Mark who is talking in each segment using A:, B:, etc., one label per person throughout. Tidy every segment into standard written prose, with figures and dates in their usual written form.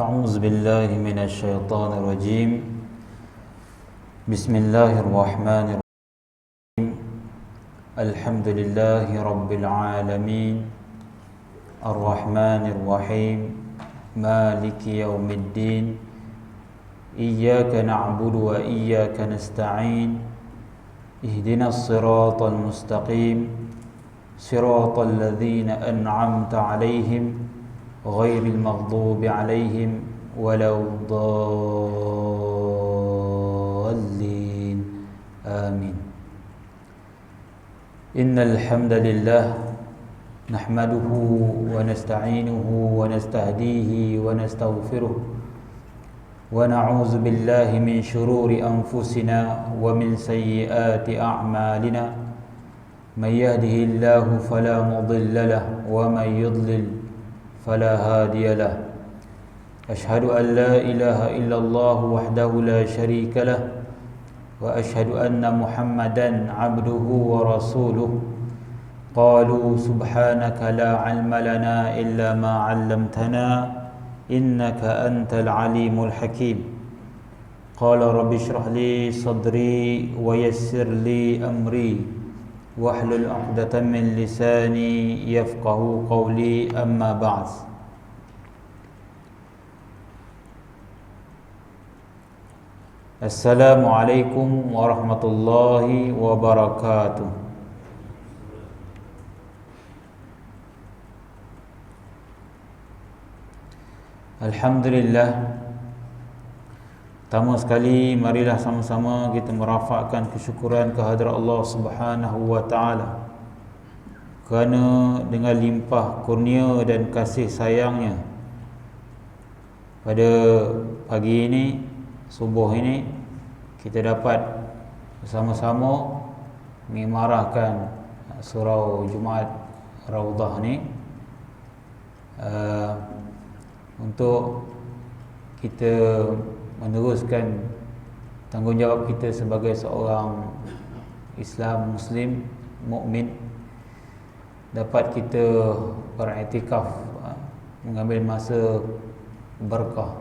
A: أعوذ بالله من الشيطان الرجيم بسم الله الرحمن الرحيم الحمد لله رب العالمين الرحمن الرحيم مالك يوم الدين إياك نعبد وإياك نستعين اهدنا الصراط المستقيم صراط الذين أنعمت عليهم غير المغضوب عليهم ولا الضالين آمين. إن الحمد لله نحمده ونستعينه ونستهديه ونستغفره ونعوذ بالله من شرور أنفسنا ومن سيئات أعمالنا من يهده الله فلا مضل له ومن يضلل فلا هادي له. أشهد أن لا إله إلا الله وحده لا شريك له وأشهد أن محمدا عبده ورسوله. قالوا سبحانك لا علم لنا إلا ما علمتنا إنك أنت العليم الحكيم. قال رب اشرح لي صدري ويسر لي أمري واحلل عقدة من لساني يفقه قولي. أما بعد. السلام عليكم ورحمة الله وبركاته. Alhamdulillah. Pertama sekali, marilah sama-sama kita merafakkan kesyukuran kehadrat Allah Subhanahu wa taala, kerana dengan limpah kurnia dan kasih sayangnya pada pagi ini, subuh ini, kita dapat bersama-sama mengimarahkan surau Jumaat Raudah ni untuk kita meneruskan tanggungjawab kita sebagai seorang Islam, Muslim, mukmin, dapat kita beriktikaf, mengambil masa berkah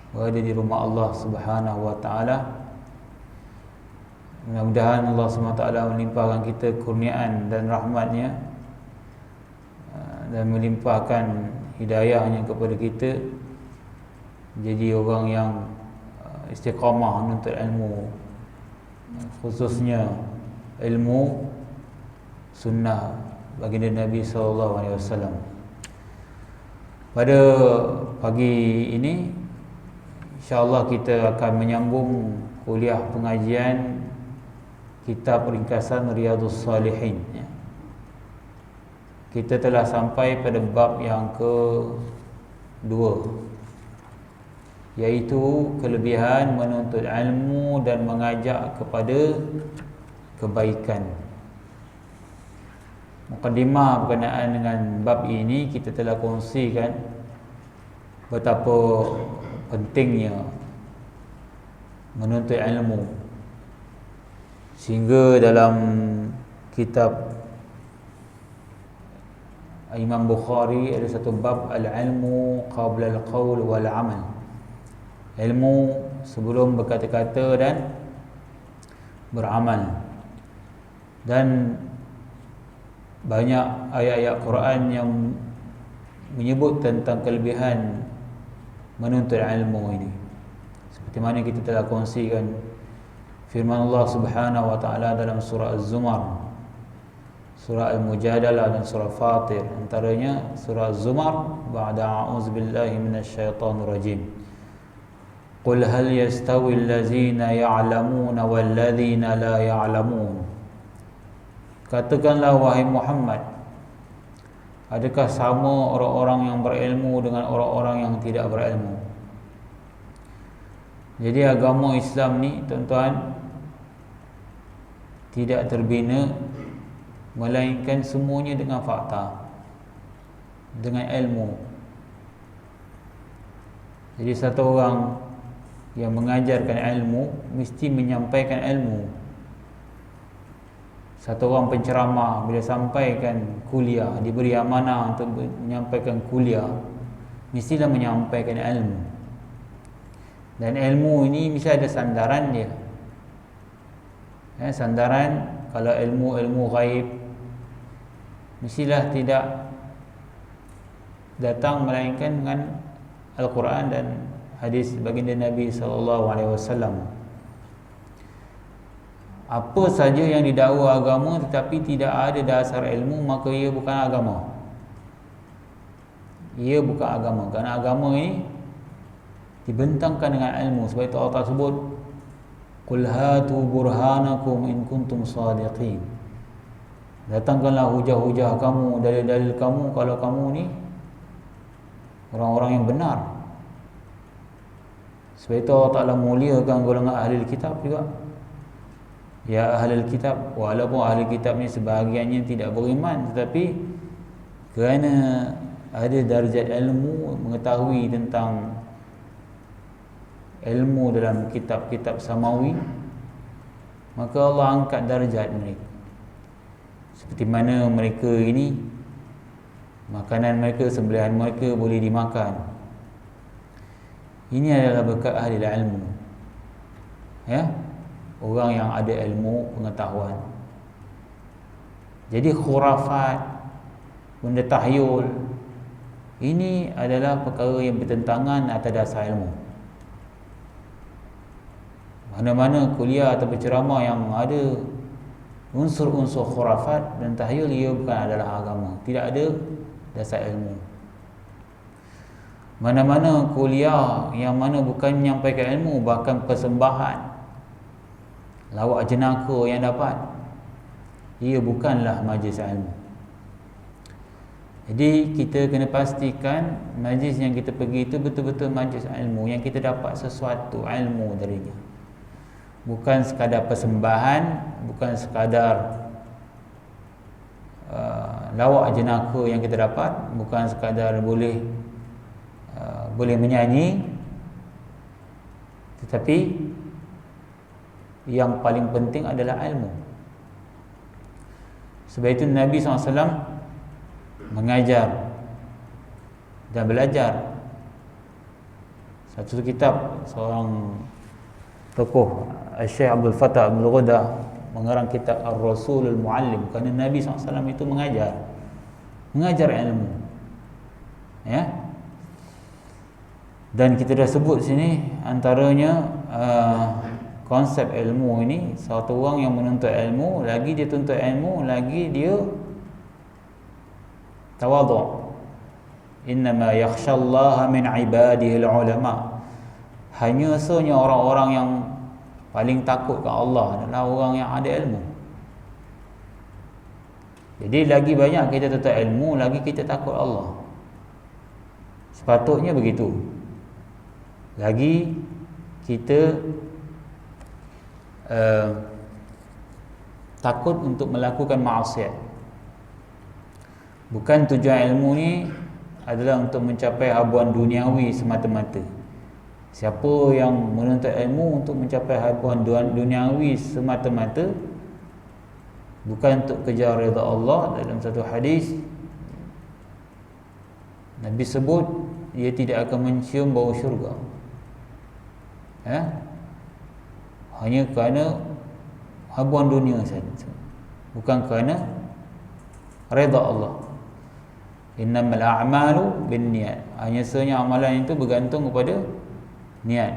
A: berada di rumah Allah Subhanahu wa taala. Mudah-mudahan Allah Subhanahu wa taala melimpahkan kita kurniaan dan rahmatnya dan melimpahkan hidayahnya kepada kita, jadi orang yang istiqamah menuntut ilmu, khususnya ilmu sunnah baginda Nabi SAW. Pada pagi ini, insya-Allah kita akan menyambung kuliah pengajian kitab ringkasan Riyadhus Salihin. Kita telah sampai pada bab yang ke-2, iaitu kelebihan menuntut ilmu dan mengajak kepada kebaikan. Mukadimah berkenaan dengan bab ini kita telah kongsikan betapa pentingnya menuntut ilmu, sehingga dalam kitab Imam Bukhari ada satu bab al-ilmu qabla al-qaul wal amal. Ilmu sebelum berkata-kata dan beramal. Dan banyak ayat-ayat Quran yang menyebut tentang kelebihan menuntut ilmu ini. Seperti mana kita telah kongsikan firman Allah Subhanahu wa taala dalam surah Az-Zumar, surah Al-Mujadalah dan surah Fatir. Antaranya surah Az-Zumar, ba'da a'udzubillahi minasyaitonir rajim. Qul hal yastawi allazina ya'lamuna wallazina la ya'lamun. Katakanlah wahai Muhammad, adakah sama orang-orang yang berilmu dengan orang-orang yang tidak berilmu? Jadi agama Islam ni, tuan-tuan, tidak terbina melainkan semuanya dengan fakta, dengan ilmu. Jadi satu orang yang mengajarkan ilmu mesti menyampaikan ilmu. Satu orang penceramah bila sampaikan kuliah, diberi amanah untuk menyampaikan kuliah, mestilah menyampaikan ilmu. Dan ilmu ini mesti ada sandaran dia. Sandaran kalau ilmu ghaib mestilah tidak datang melainkan dengan Al-Quran dan hadis baginda Nabi SAW. Apa saja yang didakwa agama tetapi tidak ada dasar ilmu, maka ia bukan agama. Ia bukan agama. Kerana agama ini dibentangkan dengan ilmu. Sebab itu Allah sebut, Qul hatu burhanakum in kuntum sadiqin. Datangkanlah hujah-hujah kamu, dalil-dalil kamu kalau kamu ni orang-orang yang benar. Sebab itu Allah Ta'ala muliakan golongan ahli kitab juga. Ya ahli kitab, walaupun ahli kitab ni sebahagiannya tidak beriman, tetapi kerana ada darjat ilmu, mengetahui tentang ilmu dalam kitab-kitab samawi, maka Allah angkat darjat mereka. Seperti mana mereka ini, makanan mereka, sembelihan mereka boleh dimakan. Ini adalah berkat ahli ilmu. Orang yang ada ilmu, pengetahuan. Jadi khurafat, benda tahyul, ini adalah perkara yang bertentangan atas dasar ilmu. Mana-mana kuliah atau berceramah yang ada unsur-unsur khurafat dan tahyul, ia bukan adalah agama. Tidak ada dasar ilmu. Mana-mana kuliah yang mana bukan menyampaikan ilmu, bahkan persembahan, lawak jenaka yang dapat, ia bukanlah majlis ilmu. Jadi kita kena pastikan majlis yang kita pergi itu betul-betul majlis ilmu, yang kita dapat sesuatu ilmu darinya. Bukan sekadar persembahan, bukan sekadar lawak jenaka yang kita dapat, bukan sekadar boleh menyanyi, tetapi yang paling penting adalah ilmu. Sebab itu Nabi SAW mengajar dan belajar. Satu kitab, seorang tokoh, Syekh Abdul Fattah Abdul Ghudah, mengarang kitab Ar-Rasulul Muallim, kerana Nabi SAW itu mengajar ilmu. Dan kita dah sebut sini antaranya konsep ilmu ini. Satu orang yang menuntut ilmu, lagi dia tuntut ilmu, lagi dia tawadhu'. Innama yakhshallaha min ibadihil ulama. Hanya sahaja orang-orang yang paling takut ke Allah adalah orang yang ada ilmu. Jadi lagi banyak kita tuntut ilmu, lagi kita takut Allah. Sepatutnya begitu. Lagi kita takut untuk melakukan maksiat. Bukan tujuan ilmu ni adalah untuk mencapai habuan duniawi semata-mata. Siapa yang menuntut ilmu untuk mencapai habuan duniawi semata-mata, bukan untuk kejar redha Allah, dalam satu hadis Nabi sebut dia tidak akan mencium bau syurga. Hanya kerana habuan dunia saja, bukan kerana redha Allah. Innamal a'malu binniyat. Hanya sahaja amalan itu bergantung kepada niat.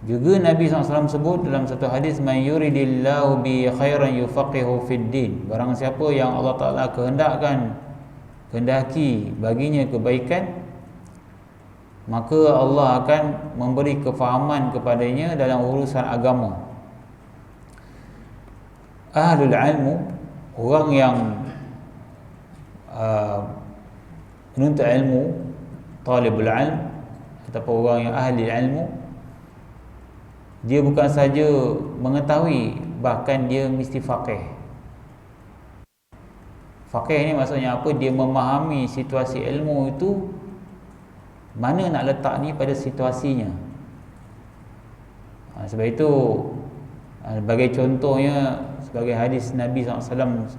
A: Juga Nabi SAW sebut dalam satu hadis, man yuridillahu bi khairan yufaqihu fid din. Barang siapa yang Allah Ta'ala kehendaki baginya kebaikan, maka Allah akan memberi kefahaman kepadanya dalam urusan agama. Ahlul ilmu, orang yang menuntut ilmu, talibul ilm, ataupun orang yang ahli ilmu, dia bukan saja mengetahui, bahkan dia mesti faqih. Faqih ni maksudnya apa? Dia memahami situasi ilmu itu, mana nak letak ni pada situasinya. Sebab itu, sebagai contohnya, sebagai hadis Nabi SAW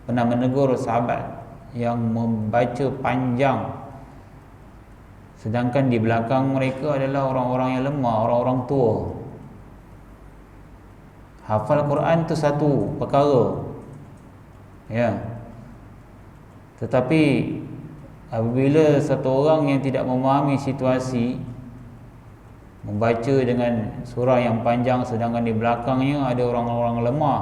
A: pernah menegur sahabat yang membaca panjang sedangkan di belakang mereka adalah orang-orang yang lemah, orang-orang tua. Hafal Quran tu satu perkara, ya, tetapi apabila satu orang yang tidak memahami situasi membaca dengan surah yang panjang sedangkan di belakangnya ada orang-orang lemah,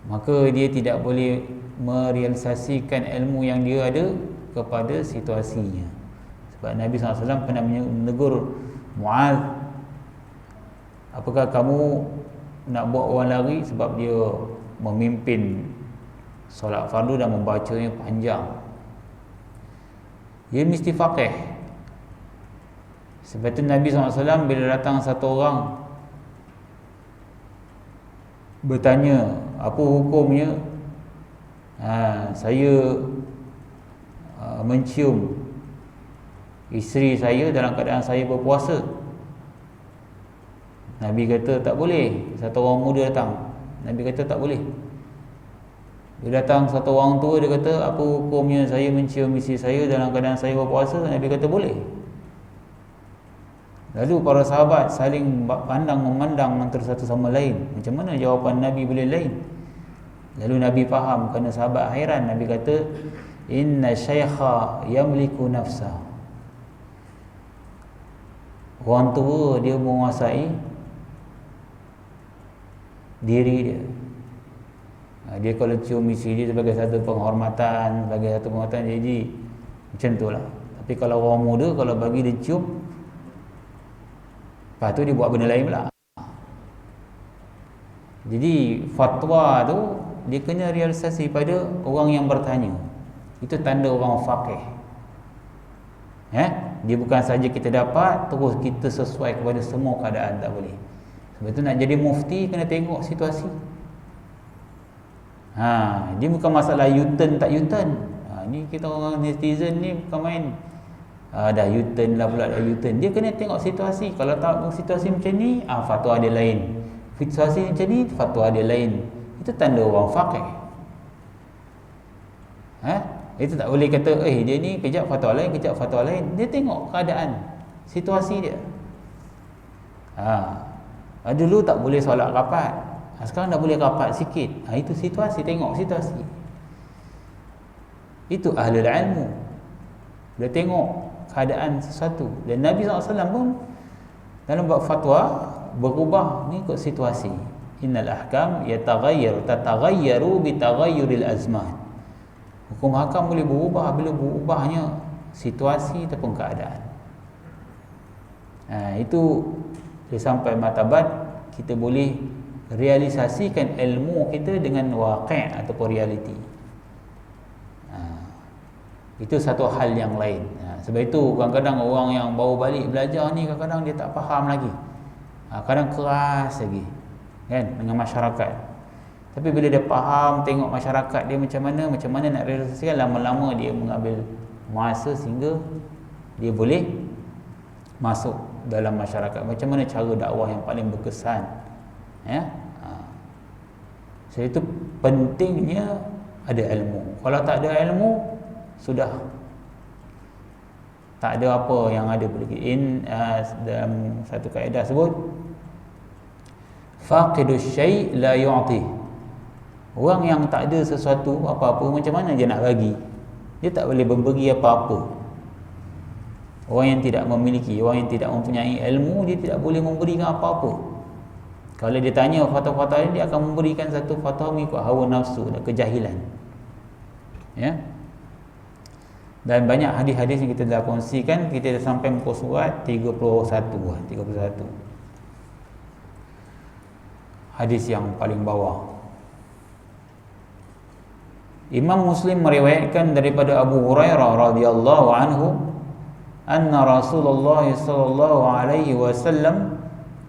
A: maka dia tidak boleh merealisasikan ilmu yang dia ada kepada situasinya. Sebab Nabi SAW pernah menegur Muaz, apakah kamu nak buat orang lari sebab dia memimpin solat fardu dan membacanya panjang. Dia mesti faqih. Sebab itu Nabi SAW bila datang satu orang bertanya, apa hukumnya saya mencium isteri saya dalam keadaan saya berpuasa? Nabi kata tak boleh. Satu orang muda datang, Nabi kata tak boleh. Dia datang satu orang tua, dia kata apa hukumnya saya mencium isteri saya dalam keadaan saya berpuasa? Nabi kata boleh. Lalu para sahabat saling memandang antara satu sama lain. Macam mana jawapan Nabi boleh lain? Lalu Nabi faham, kerana sahabat hairan. Nabi kata, inna syaikha yamliku nafsa. Orang tua dia menguasai diri dia. Dia kalau cium isteri dia sebagai satu penghormatan, jadi macam tu lah. Tapi kalau orang muda, kalau bagi dia cium, lepas tu dia buat benda lain pula. Jadi fatwa tu dia kena realisasi pada orang yang bertanya. Itu tanda orang faqih. Dia bukan saja kita dapat terus kita sesuai kepada semua keadaan, tak boleh. Sebab tu nak jadi mufti kena tengok situasi. Dia bukan masalah U-turn tak U-turn. Ni kita orang netizen ni bukan main. Dah U-turn lah pula, dah U-turn. Dia kena tengok situasi. Kalau tak situasi macam ni, fatwa dia lain. Situasi macam ni, fatwa dia lain. Itu tanda orang faqih. Itu tak boleh kata, dia ni kejap fatwa lain, kejap fatwa lain. Dia tengok keadaan, situasi dia. Dulu tak boleh solat rapat, sekarang dah boleh rapat sikit. Itu situasi, tengok situasi. Itu ahlul ilmu. Dia tengok keadaan sesuatu. Dan Nabi SAW pun dalam bab fatwa berubah ni ikut situasi. Innal ahkam tataghayyaru bitaghayyuril azman. Hukum hakam boleh berubah bila berubahnya situasi ataupun keadaan. Itu dia sampai martabat kita boleh realisasikan ilmu kita dengan waqi' ataupun realiti. Itu satu hal yang lain. Sebab itu kadang-kadang orang yang baru balik belajar ni kadang-kadang dia tak faham lagi. Kadang keras lagi kan dengan masyarakat. Tapi bila dia faham, tengok masyarakat dia macam mana nak realisasikan, lama-lama dia mengambil masa sehingga dia boleh masuk dalam masyarakat. Macam mana cara dakwah yang paling berkesan. Sebab itu pentingnya ada ilmu. Kalau tak ada ilmu, sudah tak ada apa yang ada boleh. Dalam satu kaedah sebut faqidus syai' la yu'ti. Orang yang tak ada sesuatu apa-apa, macam mana dia nak bagi? Dia tak boleh memberi apa-apa. Orang yang tidak memiliki, orang yang tidak mempunyai ilmu, dia tidak boleh memberikan apa-apa. Kalau dia tanya fatwa-fatwa ini, dia akan memberikan satu fatwa mengikut hawa nafsu dan kejahilan. Dan banyak hadis-hadis yang kita dah kongsikan. Kita dah sampai muka surat 31. Hadis yang paling bawah. Imam Muslim meriwayatkan daripada Abu Hurairah radhiyallahu anhu, anna Rasulullah sallallahu alaihi wasallam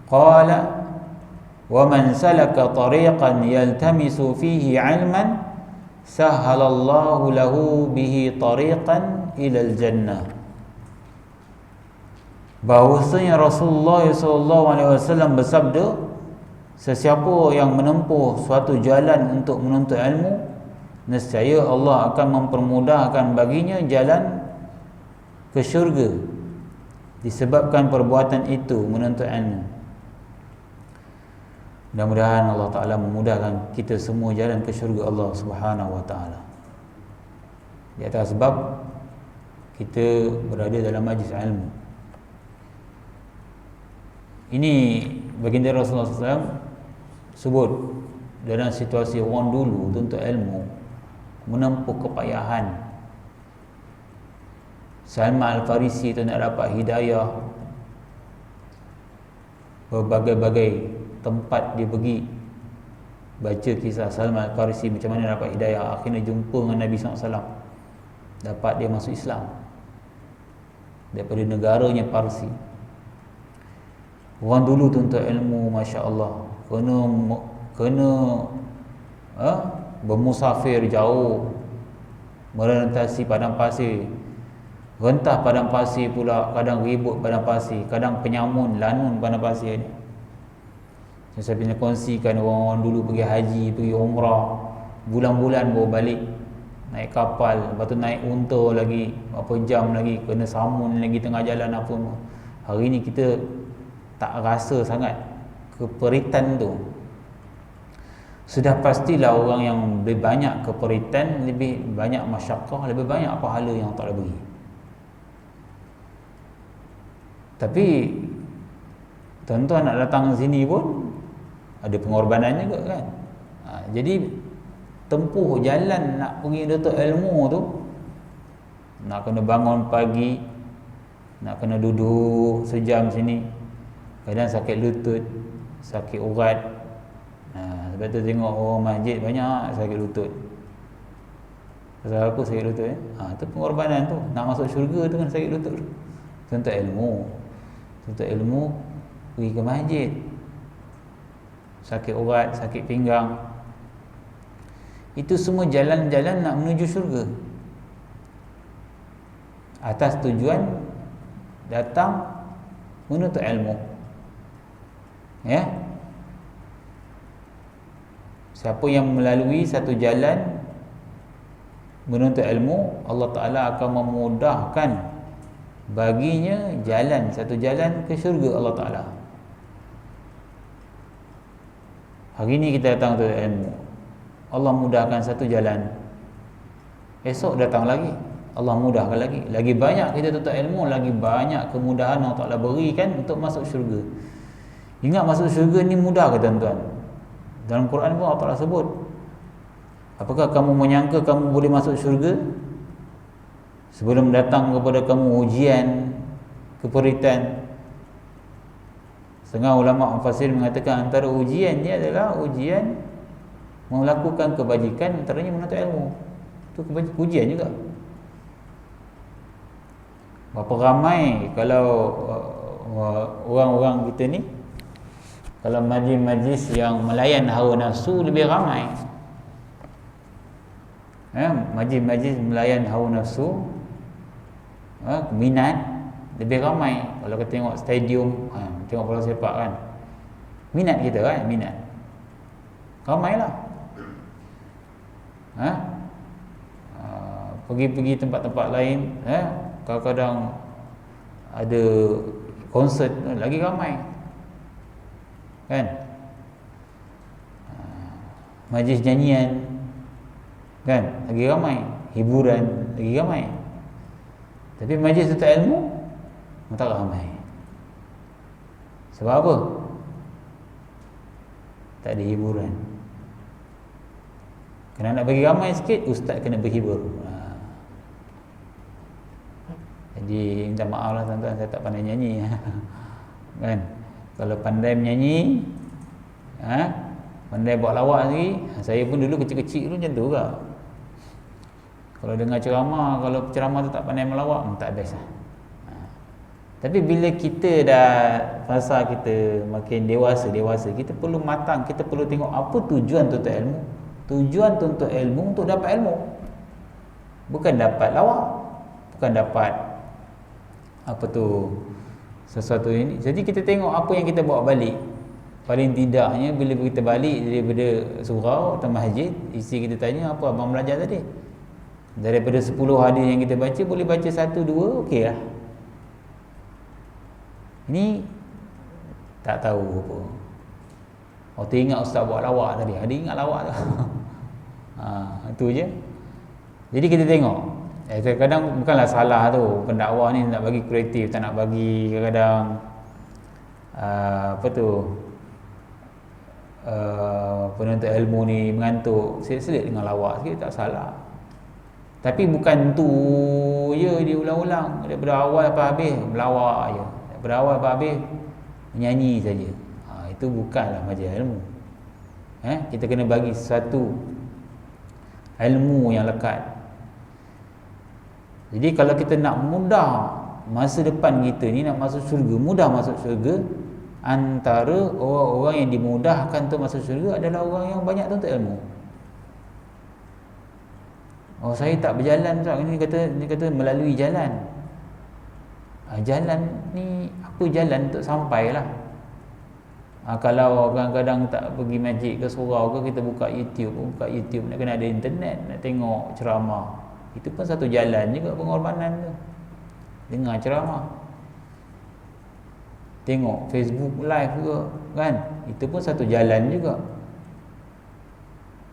A: qala, wa man salaka tariqan yaltamisu fihi 'ilman sahhalallahu lahu bihi tariqan ilal jannah. Bahawasanya Rasulullah SAW bersabda, sesiapa yang menempuh suatu jalan untuk menuntut ilmu, nescaya Allah akan mempermudahkan baginya jalan ke syurga disebabkan perbuatan itu, menuntut ilmu. Mudah-mudahan Allah Ta'ala memudahkan kita semua jalan ke syurga Allah Subhanahu Wa Ta'ala. Di atas sebab kita berada dalam majlis ilmu. Ini baginda Rasulullah SAW sebut dalam situasi orang dulu tuntut ilmu menempuh kepayahan. Salman Al-Farisi tu nak dapat hidayah, berbagai-bagai tempat dia pergi baca kisah Salman Al-Farisi macam mana dapat hidayah. Akhirnya jumpa dengan Nabi SAW, dapat dia masuk Islam daripada negaranya Parsi. Orang dulu tuntut ilmu, Masya Allah, kena bermusafir jauh, merentasi padang pasir, rentah padang pasir pula, kadang ribut padang pasir, kadang penyamun lanun padang pasir ni. Saya pernah kongsikan orang dulu pergi haji, pergi umrah, bulan-bulan baru balik, naik kapal, lepas tu naik unta lagi, berapa jam lagi, kena samun lagi tengah jalan apa semua. Hari ni kita tak rasa sangat keperitan tu. Sudah pastilah orang yang lebih banyak keperitan, lebih banyak masyakkah, lebih banyak pahala yang tak boleh beri. Tapi tuan-tuan nak datang sini pun ada pengorbanan juga kan. Jadi tempuh jalan nak pergi tuntut ilmu tu, nak kena bangun pagi, nak kena duduk sejam sini, kadang sakit lutut, sakit urat. Sebab tu tengok orang masjid banyak sakit lutut. Pasal apa sakit lutut? Tu pengorbanan tu. Nak masuk syurga tu kan sakit lutut tu. Tuntut ilmu, tuntut ilmu, pergi ke masjid, sakit urat, sakit pinggang. Itu semua jalan-jalan nak menuju syurga, atas tujuan datang menuntut ilmu. Ya, siapa yang melalui satu jalan menuntut ilmu, Allah Ta'ala akan memudahkan baginya jalan, satu jalan ke syurga Allah Ta'ala. Hari ni kita datang untuk ilmu, Allah mudahkan satu jalan, esok datang lagi, Allah mudahkan lagi. Lagi banyak kita tuntut ilmu, lagi banyak kemudahan Allah Ta'ala berikan untuk masuk syurga. Ingat masuk syurga ni mudah ke tuan-tuan? Dalam Quran pun Allah Ta'ala sebut, apakah kamu menyangka kamu boleh masuk syurga sebelum datang kepada kamu ujian, keperitan? Setengah ulama mufassir mengatakan antara ujian dia adalah ujian melakukan kebajikan, antaranya menuntut ilmu. Itu ujian juga. Berapa ramai kalau orang-orang kita ni, kalau majlis-majlis yang melayan hawa nafsu lebih ramai. Majlis-majlis melayan hawa nafsu, minat lebih ramai. Kalau kita tengok stadium, tengok bola sepak kan, minat kita kan, minat ramailah. Pergi-pergi tempat-tempat lain, kadang-kadang ada konsert lagi ramai kan, majlis nyanyian kan lagi ramai, hiburan lagi ramai. Tapi majlis tuntut ilmu tak ramai. Sebab apa? Tak ada hiburan. Kena nak bagi ramai sikit, ustaz kena berhibur. Jadi minta maaf lah tuan-tuan, saya tak pandai nyanyi. Kan? Kalau pandai menyanyi, pandai buat lawak lagi, saya pun dulu kecil-kecil dulu macam tu juga. Kalau dengar ceramah, kalau ceramah tu tak pandai melawak, tak best lah. Tapi bila kita dah fasa kita makin dewasa, kita perlu matang, kita perlu tengok apa tujuan tuntut ilmu. Tujuan tuntut ilmu untuk dapat ilmu, bukan dapat lawak, bukan dapat apa tu sesuatu ini. Jadi kita tengok apa yang kita bawa balik. Paling tidaknya bila kita balik daripada surau atau masjid, isteri kita tanya, apa abang belajar tadi? Daripada 10 hadis yang kita baca, boleh baca 1 2 okey lah. Ini tak tahu apa. Oh, teringat ustaz buat lawak tadi. Ada ingat lawak tu. Itu je. Jadi kita tengok. Kadang-kadang bukanlah salah tu. Pendakwah ni nak bagi kreatif, tak nak bagi kadang-kadang penuntut ilmu ni mengantuk, selit-selit dengan lawak sikit, tak salah. Tapi bukan tu je dia ulang-ulang daripada awal sampai habis melawak je. Daripada awal sampai habis menyanyi saja. Itu bukanlah majlis ilmu. Kita kena bagi satu ilmu yang lekat. Jadi kalau kita nak mudah masa depan kita ni nak masuk syurga, mudah masuk syurga, antara orang-orang yang dimudahkan untuk masuk syurga adalah orang yang banyak tuntut ilmu. Oh, saya tak berjalan Ustaz. Ni kata melalui jalan. Jalan ni apa jalan untuk sampai lah. Kalau kadang-kadang tak pergi masjid ke surau ke, kita buka YouTube nak kena ada internet, nak tengok ceramah. Itu pun satu jalan juga pengorbanan tu. Dengar ceramah. Tengok Facebook live juga kan. Itu pun satu jalan juga.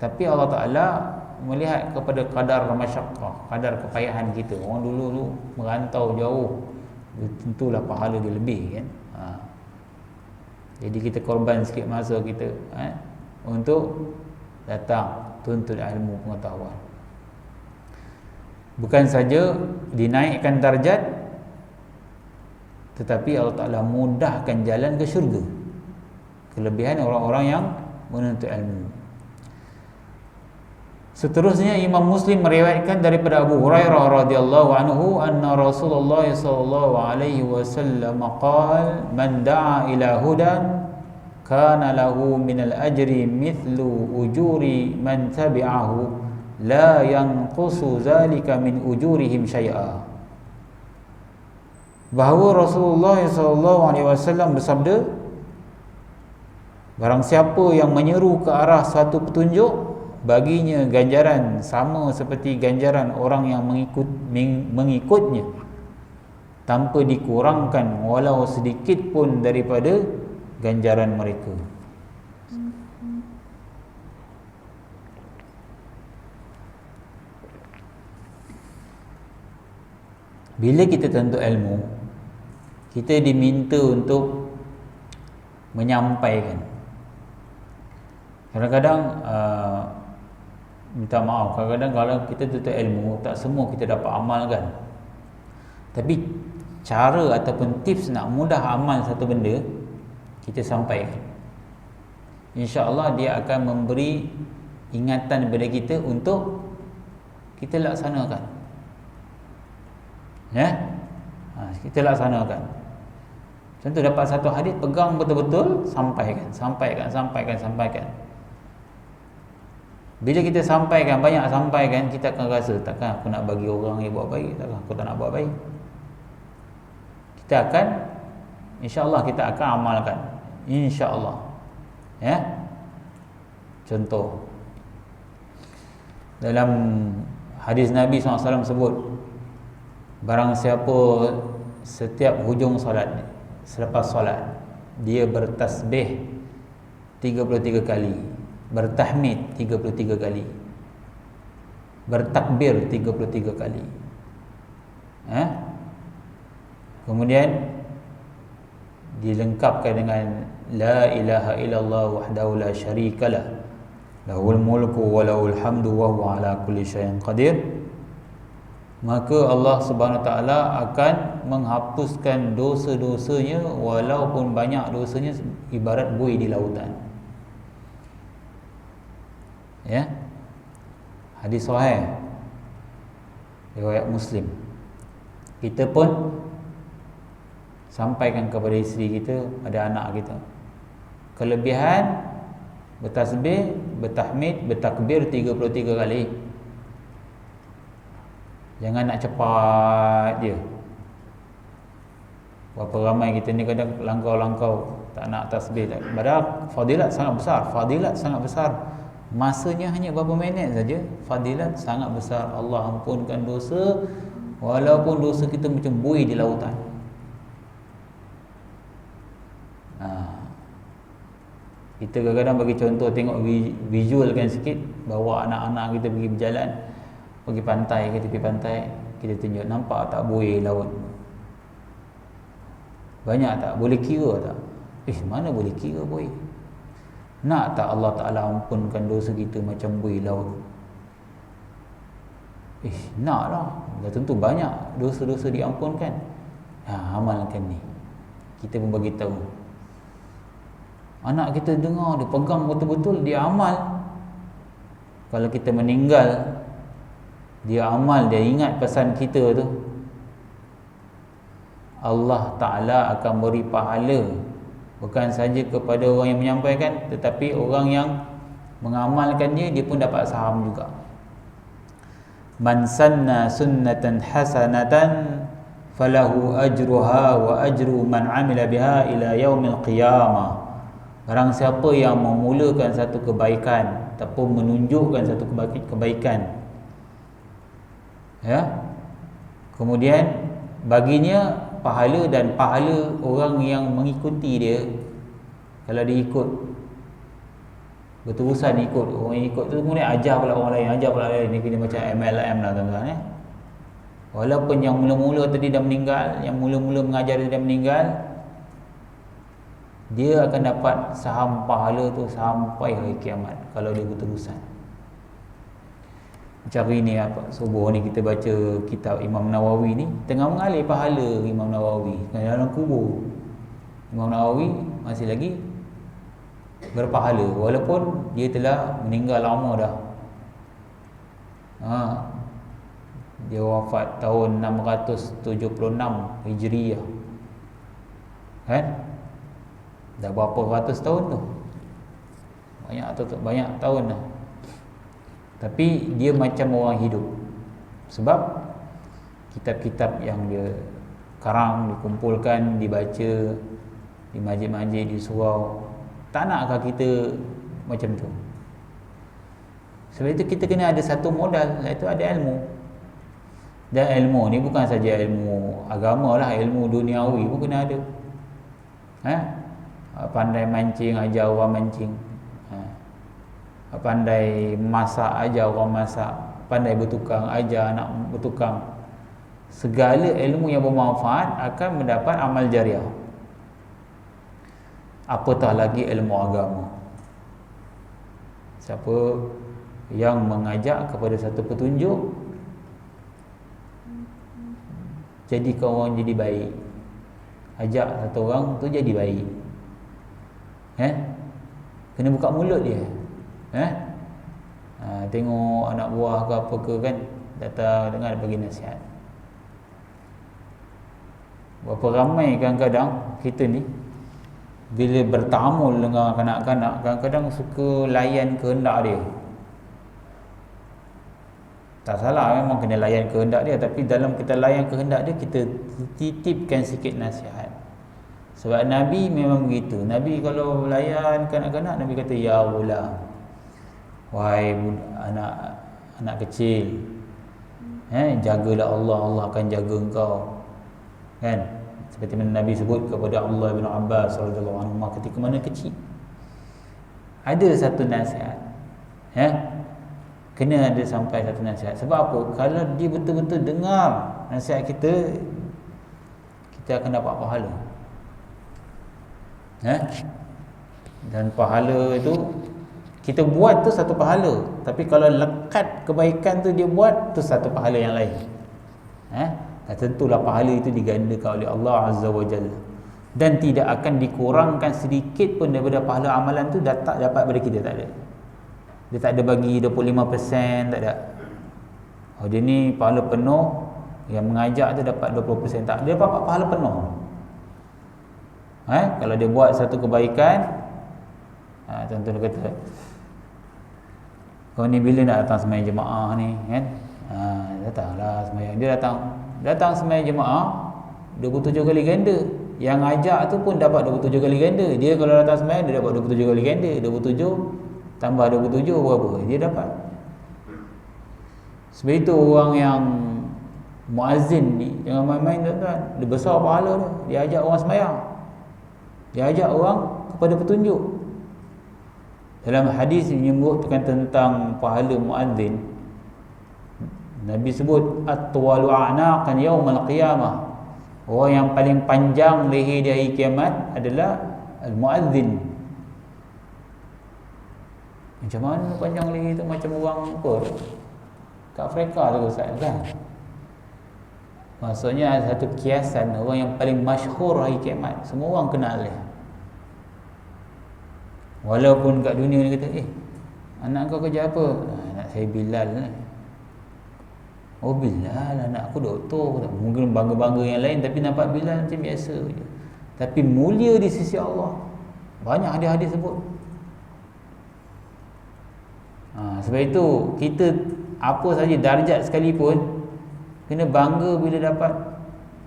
A: Tapi Allah Ta'ala melihat kepada kadar masyaqqah, kadar kepayahan kita. Orang dulu merantau jauh, tentulah pahala dia lebih kan. Jadi kita korban sikit masa kita untuk datang tuntut ilmu pengetahuan. Bukan saja dinaikkan darjat, tetapi Allah Ta'ala mudahkan jalan ke syurga. Kelebihan orang-orang yang menuntut ilmu. Seterusnya Imam Muslim meriwayatkan daripada Abu Hurairah radhiyallahu anhu anna Rasulullah sallallahu alaihi wasallam qala man da'a ila hudan kana lahu minal ajri mithlu ujuri man tabi'ahu la yanqusu zalika min ujurihim syai'a. Bahawa Rasulullah sallallahu alaihi wasallam bersabda, barang siapa yang menyeru ke arah satu petunjuk, baginya ganjaran sama seperti ganjaran orang yang mengikutnya tanpa dikurangkan walau sedikit pun daripada ganjaran mereka. Bila kita tuntut ilmu, kita diminta untuk menyampaikan. Kadang-kadang minta maaf, kadang-kadang kalau kita tuntut ilmu, tak semua kita dapat amalkan. Tapi cara ataupun tips nak mudah amal satu benda, kita sampaikan. InsyaAllah dia akan memberi ingatan kepada kita untuk kita laksanakan. Kita laksanakan. Contoh dapat satu hadis, pegang betul-betul, sampaikan. Bila kita sampaikan, banyak sampaikan, kita akan rasa takkan aku nak bagi orang yang buat baik, takkan aku tak nak buat baik. Kita akan, insya-Allah kita akan amalkan. Insya-Allah. Contoh dalam hadis Nabi SAW sebut, barang siapa setiap hujung solat, selepas solat, dia bertasbih 33 kali, bertahmid 33 kali, bertakbir 33 kali. Kemudian dilengkapkan dengan la ilaha illallah wahdahu la syarikalah lahul mulku wa lahul hamdu wa huwa ala kulli syai'in qadir. Maka Allah Subhanahu Wa Taala akan menghapuskan dosa-dosanya, walaupun banyak dosanya ibarat buih di lautan. Hadis sahih riwayat Muslim. Kita pun sampaikan kepada isteri kita, pada anak kita, kelebihan bertasbih, bertahmid, bertakbir 33 kali. Jangan nak cepat je. Berapa ramai kita ni kadang langkau-langkau tak nak tasbih. Padahal fadilat sangat besar, Masanya hanya berapa minit saja, fadilat sangat besar. Allah ampunkan dosa walaupun dosa kita macam buih di lautan. Kita kadang-kadang bagi contoh, tengok visualkan sikit, bawa anak-anak kita pergi berjalan, pergi pantai, kita pergi pantai, kita tunjuk, nampak tak buih laut? Banyak tak? Boleh kira tak? Mana boleh kira buih? Nak tak Allah Ta'ala ampunkan dosa kita macam buih laut? Nak lah. Dah tentu banyak dosa-dosa diampunkan. Amalkan ni. Kita pun bagi tahu. Anak kita dengar, dia pegang betul-betul, dia amal. Kalau kita meninggal, dia amal, dia ingat pesan kita tu, Allah Ta'ala akan beri pahala bukan saja kepada orang yang menyampaikan, tetapi orang yang mengamalkan dia pun dapat saham juga. Man sanna sunnatan hasanatan falahu ajruha wa ajru man amila biha ila yaumil qiyamah. Barang siapa yang memulakan satu kebaikan ataupun menunjukkan satu kebaikan, kemudian baginya pahala dan pahala orang yang mengikuti dia. Kalau dia ikut, berterusan ikut, orang yang ikut tu kemudian ajar pula orang lain, ni kena macam MLM lah tuan-tuan. Walaupun yang mula-mula tadi dah meninggal, yang mula-mula mengajar dia dah meninggal, dia akan dapat saham pahala tu sampai hari kiamat kalau dia berterusan. Macam hari ni, subuh ni kita baca kitab Imam Nawawi ni, tengah mengalir pahala Imam Nawawi dalam kubur. Imam Nawawi masih lagi berpahala walaupun dia telah meninggal lama dah. Dia wafat tahun 676 Hijriah. Kan? Dah berapa ratus tahun tu? Banyak tahun dah. Tapi dia macam orang hidup. Sebab kitab-kitab yang dia karang, dikumpulkan, dibaca di masjid-masjid, di surau. Tak nakkah kita macam tu? Sebab itu kita kena ada satu modal, iaitu ada ilmu. Dan ilmu ni bukan saja ilmu agama lah, ilmu duniawi pun kena ada. Pandai mancing, ajar orang mancing. Pandai masak, ajar orang masak. Pandai bertukang, ajar anak bertukang. Segala ilmu yang bermanfaat akan mendapat amal jariah. Apatah lagi ilmu agama. Siapa yang mengajak kepada satu petunjuk, jadikan orang jadi baik. Ajak satu orang tu jadi baik. Kena buka mulut dia. Tengok anak buah ke apa ke kan, datang dengar bagi nasihat. Berapa ramai kadang-kadang kita ni bila bertaamul dengan kanak-kanak, kadang-kadang suka layan kehendak dia. Tak salah, memang kena layan kehendak dia, tapi dalam kita layan kehendak dia, kita titipkan sikit nasihat. Sebab Nabi memang begitu. Nabi kalau layan kanak-kanak, Nabi kata, ya ghulam, wahai anak kecil, jagalah Allah, Allah akan jaga engkau. Kan? Seperti mana Nabi sebut kepada Abdullah bin Abbas radhiyallahu anhu ketika mana kecil. Ada satu nasihat. Kena ada sampai satu nasihat. Sebab apa? Kalau dia betul-betul dengar nasihat kita, kita akan dapat pahala. Dan pahala itu kita buat tu satu pahala, tapi kalau lekat kebaikan tu dia buat tu satu pahala yang lain. Tentulah pahala itu digandakan oleh Allah Azza wa Jalla, dan tidak akan dikurangkan sedikit pun daripada pahala amalan tu dapat daripada kita. Tak ada. Dia tak ada bagi 25%, tak ada. Dia ni pahala penuh, yang mengajak tu dapat 20%, tak. Dia dapat pahala penuh. Kalau dia buat satu kebaikan, contoh dia kata, kau ni bila nak datang sembahyang jemaah ni, kan? Datanglah sembahyang. Dia datang sembahyang jemaah 27 kali ganda. Yang ajak tu pun dapat 27 kali ganda. Dia kalau datang sembahyang, dia dapat 27 kali ganda. 27 tambah 27 berapa? Dia dapat. Sebab itu orang yang muazzin ni jangan main-main tuan-tuan. Dia besar pahala dia. Dia ajak orang sembahyang. Dia ajak orang kepada petunjuk. Dalam hadis menyebutkan tentang pahala muazzin, Nabi sebut at-tawalu a'naqan yaumal qiyamah. Orang yang paling panjang leher di hari kiamat adalah al-muazzin. Macam mana panjang leher tu? Macam orang apa? Kat Afrika tu Ustaz kan? Maksudnya ada satu kiasan orang yang paling masyhur hari kiamat. Semua orang kenal dia. Walaupun kat dunia ni kata, anak kau kerja apa? Anak saya Bilal lah. Oh Bilal, anak aku doktor. Mungkin bangga-bangga yang lain, tapi nampak Bilal macam biasa je. Tapi mulia di sisi Allah. Banyak hadis-hadis sebut. Sebab itu kita apa saja darjat sekalipun kena bangga bila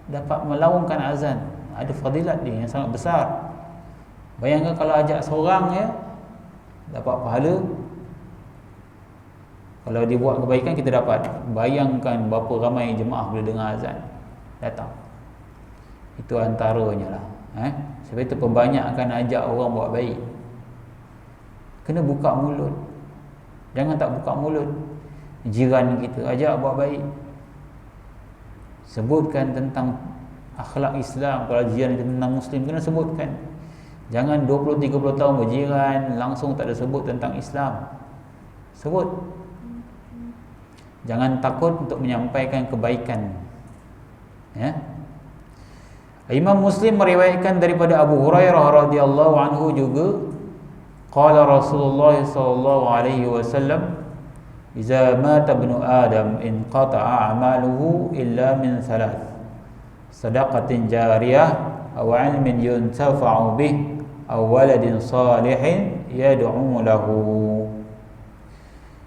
A: dapat melaungkan azan. Ada fadilat dia yang sangat besar. Bayangkan kalau ajak seorang ya, dapat pahala. Kalau dia buat kebaikan, kita dapat. Bayangkan berapa ramai jemaah bila dengar azan datang. Itu antaranya lah. Sebab itu pembanyakkan ajak orang buat baik. Kena buka mulut. Jangan tak buka mulut. Jiran kita ajak buat baik. Sebutkan tentang akhlak Islam. Kalau jiran kita tentang Muslim, kena sebutkan. Jangan 20-30 tahun berjiran langsung tak ada sebut tentang Islam. Sebut. Jangan takut untuk menyampaikan kebaikan. Imam Muslim meriwayatkan daripada Abu Hurairah radhiyallahu anhu juga, qala Rasulullah sallallahu alaihi wasallam, "Idza mata ibnu Adam inqata'a a'maluhu illa min thalath. Sadaqatin jariyah aw 'ilmin yuntafa'u bih aw waladin salihin yad'u lahu."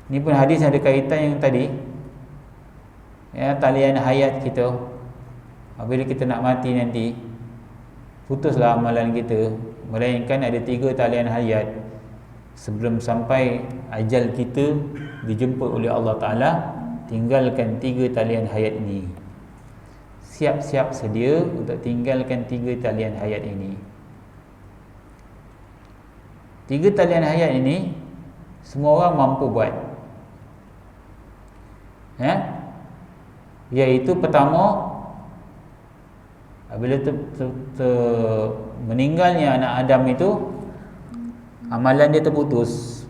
A: Ini pun hadis yang ada kaitan yang tadi. Talian hayat kita. Apabila kita nak mati nanti, putuslah amalan kita. Melainkan ada 3 talian hayat. Sebelum sampai ajal kita dijemput oleh Allah Ta'ala, tinggalkan 3 talian hayat ini. Siap-siap sedia untuk tinggalkan 3 talian hayat ini. 3 talian hayat ini semua orang mampu buat. Iaitu pertama, apabila meninggalnya anak Adam itu, amalan dia terputus.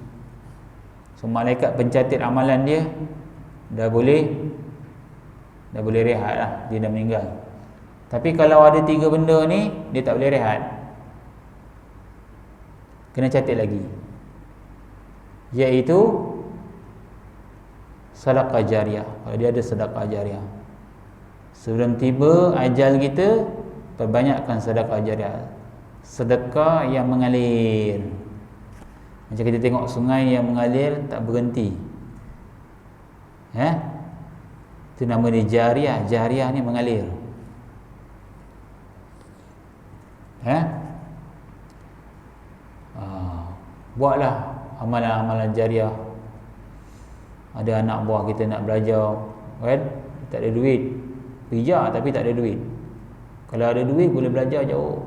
A: So malaikat pencatat amalan dia dah boleh rehat lah. Dia dah meninggal. Tapi kalau ada 3 benda ni, dia tak boleh rehat. Kena catat lagi. Iaitu sedekah jariah. Kalau dia ada sedekah jariah, sebelum tiba ajal kita, perbanyakkan sedekah jariah. Sedekah yang mengalir. Macam kita tengok sungai yang mengalir tak berhenti. Itu nama dia jariah. Jariah ni mengalir. Buatlah amalan-amalan jariah. Ada anak buah kita nak belajar, kan? Tak ada duit. Pijak tapi tak ada duit. Kalau ada duit boleh belajar jauh.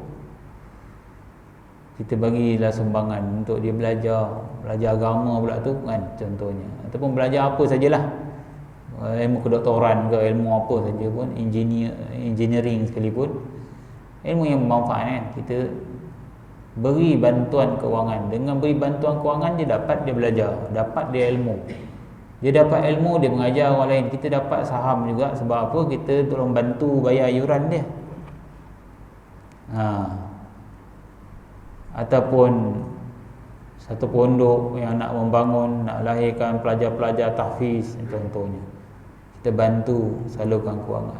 A: Kita bagilah sumbangan untuk dia belajar agama pula tu kan, contohnya. Ataupun belajar apa sajalah. Ilmu kedoktoran ke, ilmu apa saja pun, engineering sekalipun. Ilmu yang bermanfaat kan. Kita beri bantuan kewangan. Dengan beri bantuan kewangan, dia belajar, dapat dia ilmu. Dia dapat ilmu, dia mengajar orang lain. Kita dapat saham juga. Sebab apa? Kita tolong bantu bayar yuran dia. Ataupun satu pondok yang nak membangun, nak lahirkan pelajar-pelajar tahfiz contohnya, kita bantu salurkan kewangan.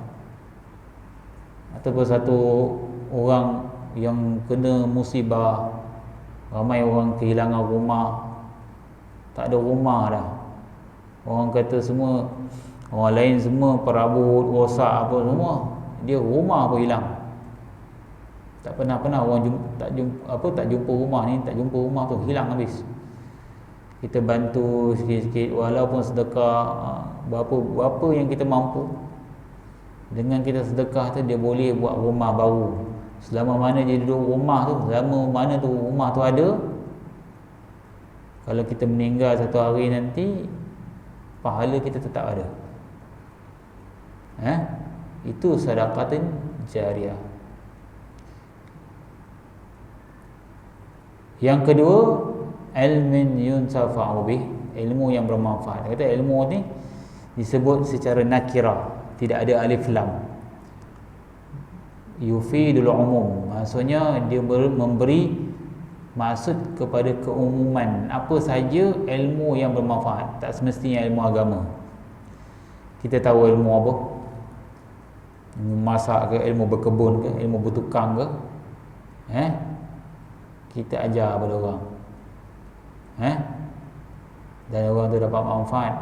A: Ataupun satu orang yang kena musibah, ramai orang kehilangan rumah, tak ada rumah dah. Orang kata semua, orang lain semua perabot, rosak apa semua, dia rumah pun hilang. Tak pernah orang tak jumpa rumah ni, tak jumpa rumah tu, hilang habis. Kita bantu sikit-sikit, walaupun sedekah berapa yang kita mampu. Dengan kita sedekah tu, dia boleh buat rumah baru. Selama mana dia duduk rumah tu, selama mana tu rumah tu ada, kalau kita meninggal satu hari nanti, pahala kita tetap ada. Itu sedekahun jariah. Yang kedua, ilmin yuntafa'u bih, ilmu yang bermanfaat. Kata ilmu ni disebut secara nakirah, tidak ada alif lam. Yufidul umum, maksudnya dia memberi maksud kepada keumuman. Apa saja ilmu yang bermanfaat, tak semestinya ilmu agama. Kita tahu ilmu apa? Ilmu masak ke, ilmu berkebun ke, ilmu bertukang ke, kita ajar pada orang, dan orang tu dapat manfaat.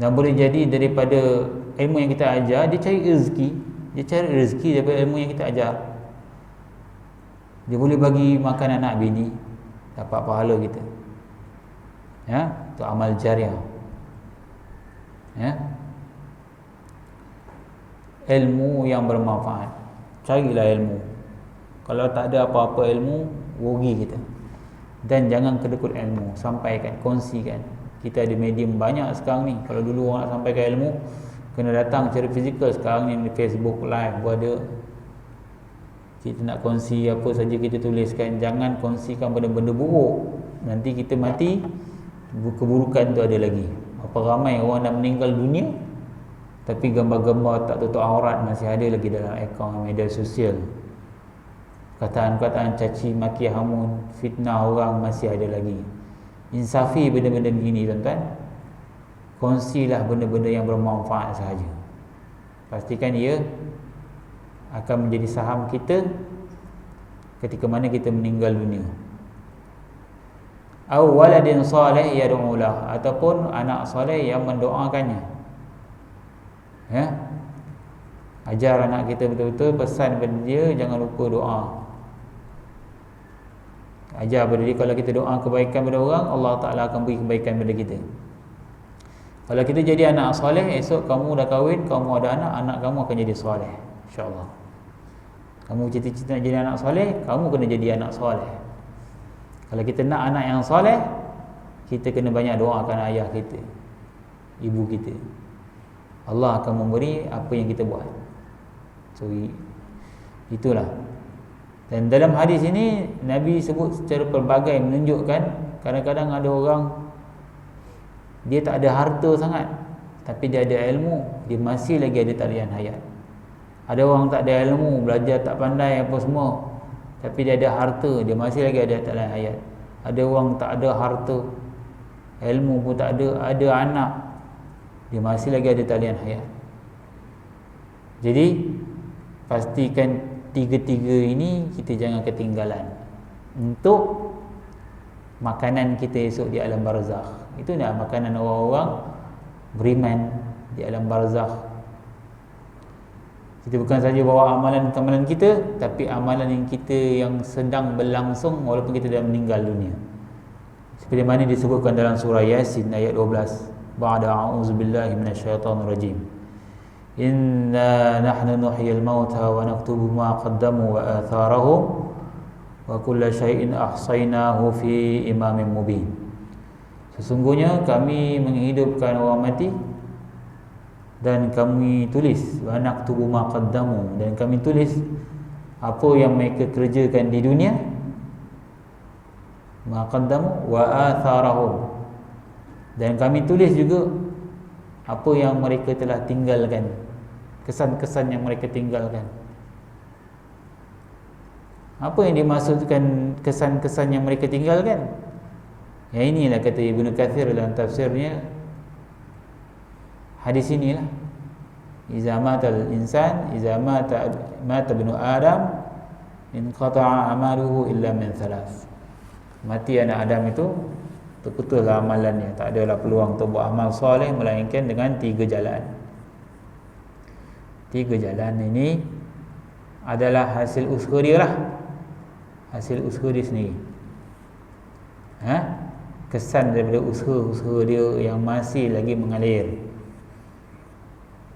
A: Dan boleh jadi daripada ilmu yang kita ajar, dia cari rezeki. Dia cari rezeki daripada ilmu yang kita ajar. Dia boleh bagi makan anak bini, dapat pahala kita. Itu amal jariah. Ilmu yang bermanfaat. Carilah ilmu. Kalau tak ada apa-apa ilmu, rugi kita. Dan jangan kedekut ilmu, sampaikan, kongsikan. Kita ada medium banyak sekarang ni. Kalau dulu orang nak sampaikan ilmu, kena datang secara fizikal. Sekarang ni di Facebook live pun ada. Kita nak kongsi apa saja kita tuliskan. Jangan kongsikan benda-benda buruk. Nanti kita mati, keburukan tu ada lagi. Apa ramai orang dah meninggal dunia, tapi gambar-gambar tak tutup aurat masih ada lagi dalam akaun media sosial. Kataan-kataan caci maki, hamun, fitnah orang masih ada lagi. Insafi benda-benda begini tuan-tuan. Kongsilah benda-benda yang bermanfaat sahaja. Pastikan ia akan menjadi saham kita ketika mana kita meninggal dunia. Aw waladin salih yad'u lah, ataupun anak soleh yang mendoakannya. Ajar anak kita betul-betul, pesan kepada dia jangan lupa doa. Ajar pada dia, kalau kita doa kebaikan pada orang, Allah Ta'ala akan beri kebaikan pada kita. Kalau kita jadi anak soleh, esok kamu dah kahwin, kamu ada anak, anak kamu akan jadi soleh, insyaAllah. Kamu cita-cita nak jadi anak soleh, kamu kena jadi anak soleh. Kalau kita nak anak yang soleh, kita kena banyak doakan ayah kita, ibu kita. Allah akan memberi apa yang kita buat. So itulah. Dan dalam hadis ini Nabi sebut secara pelbagai, menunjukkan kadang-kadang ada orang dia tak ada harta sangat, tapi dia ada ilmu, dia masih lagi ada talian hayat. Ada orang tak ada ilmu, belajar tak pandai apa semua, tapi dia ada harta, dia masih lagi ada talian hayat. Ada orang tak ada harta, ilmu pun tak ada anak, dia masih lagi ada talian hayat. Jadi pastikan tiga-tiga ini kita jangan ketinggalan untuk makanan kita esok di alam barzakh. Itu dah makanan orang-orang beriman di alam barzakh. Kita bukan saja bawa amalan-amalan kita, tapi amalan yang kita yang sedang berlangsung walaupun kita dah meninggal dunia. Seperti mana disebutkan dalam surah Yasin ayat 12. Ba'da a'udzubillahi minasyaitonirrajim. Inna nahnu nuhyil mauta wa naktubu ma qaddamu wa atharahum wa kulla syai'in ahsaynahu fi imamin mubin. Sesungguhnya kami menghidupkan orang mati dan kami tulis wa naktubu ma qaddamu, dan kami tulis apa yang mereka kerjakan di dunia, ma qaddamu wa atharahum, dan kami tulis juga apa yang mereka telah tinggalkan, kesan-kesan yang mereka tinggalkan. Apa yang dimaksudkan kesan-kesan yang mereka tinggalkan? Ya, inilah kata Ibnu Katsir dalam tafsirnya hadis inilah. Iza matal insan, iza mata ibnu Adam, inqata'a amaluhu illa min thalath. Mati anak Adam itu terputuslah amalannya, tak adalah peluang untuk buat amal soleh melainkan dengan 3 jalan. 3 jalan ini adalah hasil usaha dia lah, hasil usaha dia sendiri. kesan daripada usaha-usaha dia yang masih lagi mengalir.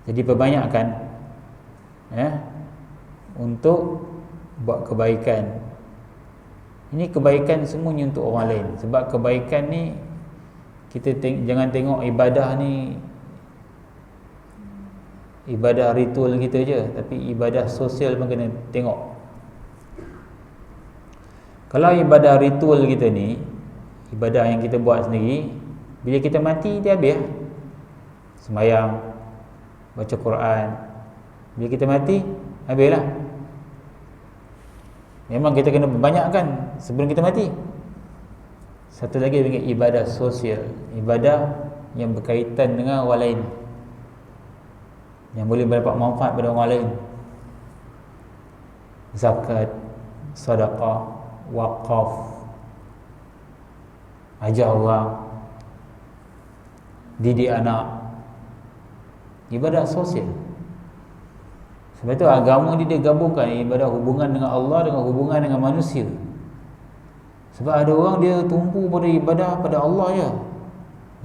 A: Jadi perbanyakkan untuk buat kebaikan. Ini kebaikan semuanya untuk orang lain. Sebab kebaikan ni kita jangan tengok ibadah ni ibadah ritual kita je, tapi ibadah sosial pun kena tengok. Kalau ibadah ritual kita ni, ibadah yang kita buat sendiri, bila kita mati dia habis. Sembahyang, baca Quran, bila kita mati habislah. Memang kita kena perbanyakkan sebelum kita mati. Satu lagi panggil ibadah sosial, ibadah yang berkaitan dengan orang lain, yang boleh mendapat manfaat pada orang lain. Zakat, sedekah, wakaf, ajar orang, didik anak, ibadah sosial. Sebab itu agama ni dia gabungkan ibadah hubungan dengan Allah dengan hubungan dengan manusia. Sebab ada orang dia tumpu pada ibadah pada Allah je.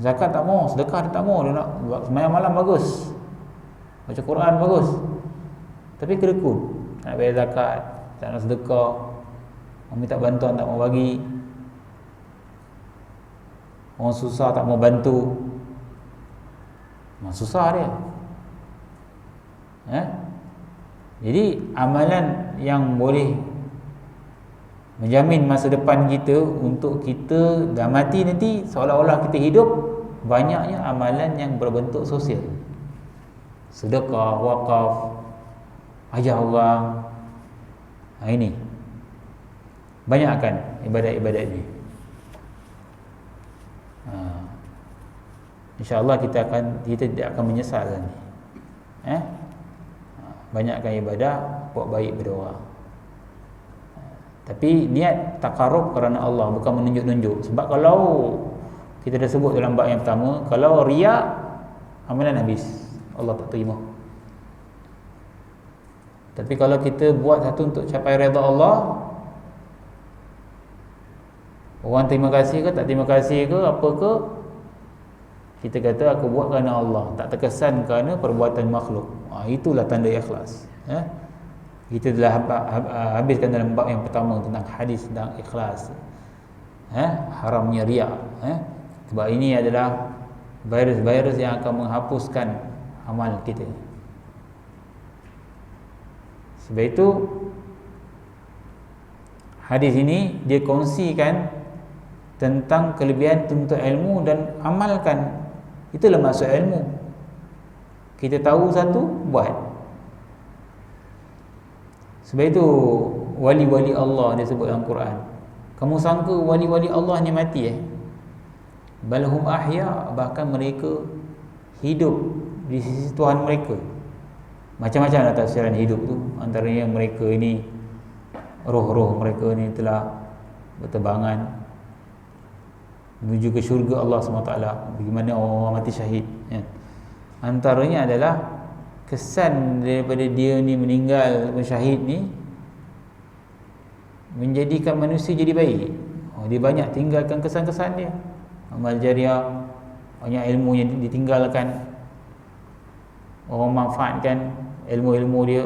A: Zakat tak mau, sedekah dia tak mau, dia nak sembahyang malam bagus, baca Quran bagus, tapi kedekut, tak nak bayar zakat, tak nak sedekah, orang minta bantuan tak mau bagi, orang susah tak mau bantu. Memang susah dia. Jadi amalan yang boleh menjamin masa depan kita untuk kita dah mati nanti seolah-olah kita hidup, banyaknya amalan yang berbentuk sosial. Sedekah, wakaf, ajar orang. Ini banyakkan ibadat-ibadat ni. InsyaAllah kita tidak akan menyesal ni. Banyakkan ibadah, buat baik pada orang. Tapi niat takarub kerana Allah, bukan menunjuk-nunjuk. Sebab kalau kita dah sebut dalam bab yang pertama, kalau riak, amalan habis, Allah tak terima. Tapi kalau kita buat satu untuk capai redha Allah, orang terima kasih ke tak terima kasih ke apa ke, kita kata aku buat kerana Allah, tak terkesan kerana perbuatan makhluk. Itulah tanda ikhlas. Kita telah habiskan dalam bab yang pertama tentang hadis tentang ikhlas. Haramnya riak. Sebab ini adalah virus-virus yang akan menghapuskan amal kita. Sebab itu hadis ini dia kongsikan tentang kelebihan tuntut ilmu dan amalkan. Itulah maksud ilmu. Kita tahu satu, buat. Sebab itu wali-wali Allah dia sebut dalam Quran. Kamu sangka wali-wali Allah ni mati balhum ahya, bahkan mereka hidup di sisi Tuhan mereka. Macam-macam lah tafsiran hidup tu. Antaranya mereka ini, roh-roh mereka ni telah berterbangan menuju ke syurga Allah SWT. Bagaimana orang mati syahid. Antaranya adalah kesan daripada dia ni meninggal syahid ni menjadikan manusia jadi baik. Dia banyak tinggalkan kesan-kesan dia, amal jariah, banyak ilmu yang ditinggalkan, orang manfaatkan ilmu-ilmu dia.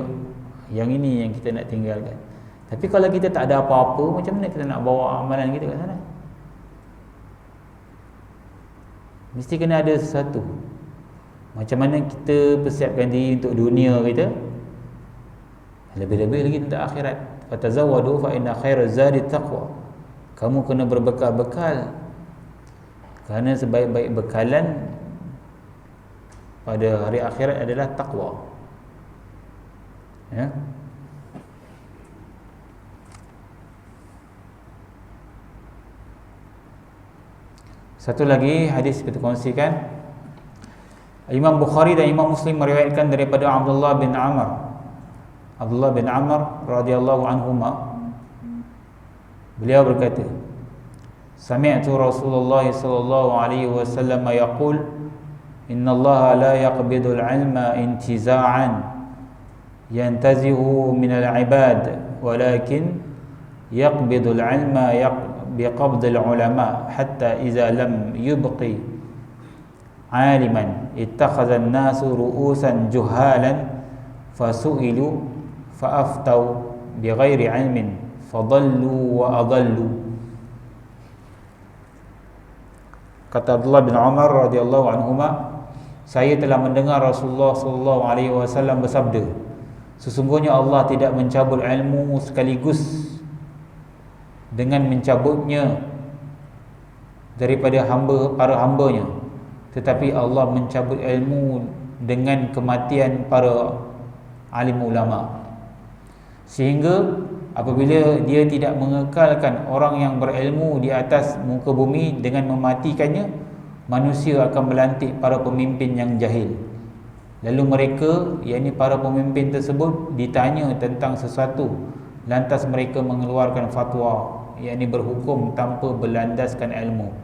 A: Yang ini yang kita nak tinggalkan. Tapi kalau kita tak ada apa-apa, macam mana kita nak bawa amalan kita ke sana? Mesti kena ada sesuatu. Macam mana kita persiapkan diri untuk dunia kita, lebih-lebih lagi untuk akhirat. Fatazawwadu fa inna khairaz zadi taqwa. Kamu kena berbekal-bekal, kerana sebaik-baik bekalan pada hari akhirat adalah takwa. Satu lagi hadis kita kongsikan, Imam Bukhari dan Imam Muslim meriwayatkan daripada Abdullah bin Amr radhiyallahu anhuma. Beliau berkata, sami'tu Rasulullah sallallahu alaihi wasallam yaqul, innallaha la yaqbidul ilma intiza'an yantazihu minal ibad, walakin yaqbidul ilma biqabdil ulama hatta iza lam yubqi aliman ittakhadha an-nasu ru'usan juhalan fasu'ilu fa'aftau bighairi ilmin fadallu wa adallu. Kata Abdullah bin Umar radhiyallahu anhuma, saya telah mendengar Rasulullah sallallahu alaihi wasallam bersabda, sesungguhnya Allah tidak mencabut ilmu sekaligus dengan mencabutnya daripada para hamba-Nya, tetapi Allah mencabut ilmu dengan kematian para alim ulama. Sehingga apabila dia tidak mengekalkan orang yang berilmu di atas muka bumi dengan mematikannya, manusia akan melantik para pemimpin yang jahil. Lalu mereka, yakni para pemimpin tersebut, ditanya tentang sesuatu, lantas mereka mengeluarkan fatwa, yakni berhukum tanpa berlandaskan ilmu.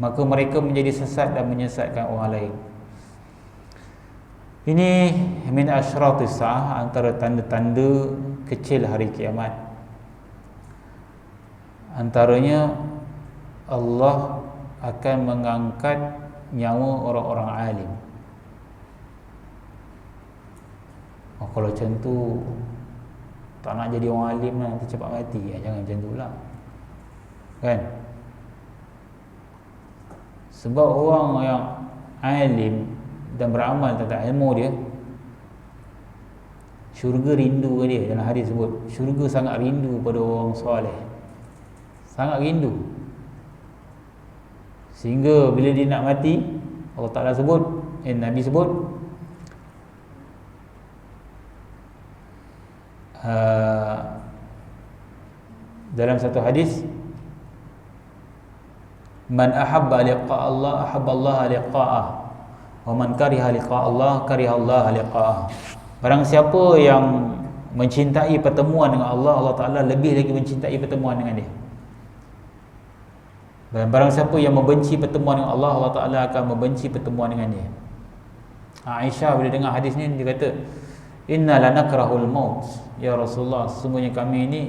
A: Maka mereka menjadi sesat dan menyesatkan orang lain. Ini min asyratis sa'ah, antara tanda-tanda kecil hari kiamat. Antaranya Allah akan mengangkat nyawa orang-orang alim. Kalau macam tu tak nak jadi orang alim lah, nanti cepat mati. Jangan macam tu lah, kan? Sebab orang yang alim dan beramal tentang ilmu dia, syurga rindu ke dia. Dalam hadis sebut, syurga sangat rindu pada orang soleh, sangat rindu. Sehingga bila dia nak mati, Allah Ta'ala sebut, Nabi sebut, dalam satu hadis, man ahabba liqa Allah ahabba Allah liqa'ah, wa man kariha liqa Allah kariha Allah liqa'ah. Barang siapa yang mencintai pertemuan dengan Allah, Allah Ta'ala lebih lagi mencintai pertemuan dengan dia. Dan barang siapa yang membenci pertemuan dengan Allah, Allah Ta'ala akan membenci pertemuan dengan dia. Aisyah bila dengar hadis ni, dia kata, inna lanakrahul maut, ya Rasulullah, sesungguhnya kami ini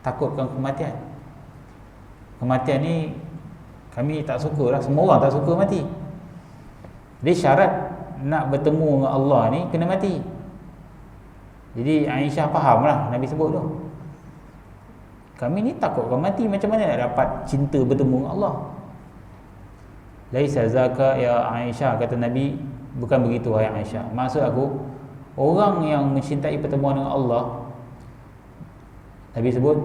A: takutkan kematian. Kematian ni kami tak suka lah, semua orang tak suka mati. Jadi syarat nak bertemu dengan Allah ni kena mati. Jadi Aisyah faham lah Nabi sebut tu, kami ni takutkan mati, macam mana nak dapat cinta bertemu dengan Allah? Laisa zaka ya Aisyah, kata Nabi, bukan begitu wahai Aisyah. Maksud aku, orang yang mencintai pertemuan dengan Allah, Nabi sebut,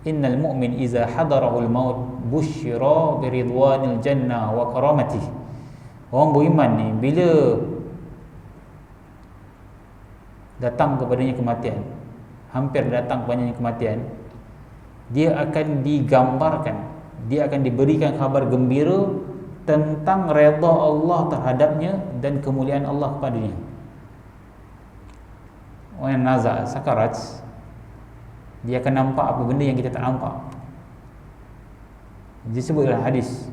A: innal mu'min iza hadarahul maut busyira biridwanil jannah wa karamati. Orang beriman ni bila datang kepadanya kematian, hampir datang kepadanya kematian, dia akan digambarkan, dia akan diberikan kabar gembira tentang redha Allah terhadapnya dan kemuliaan Allah kepadanya. Orang yang nazak sakarat, dia akan nampak apa benda yang kita tak nampak. Disebut dalam hadis,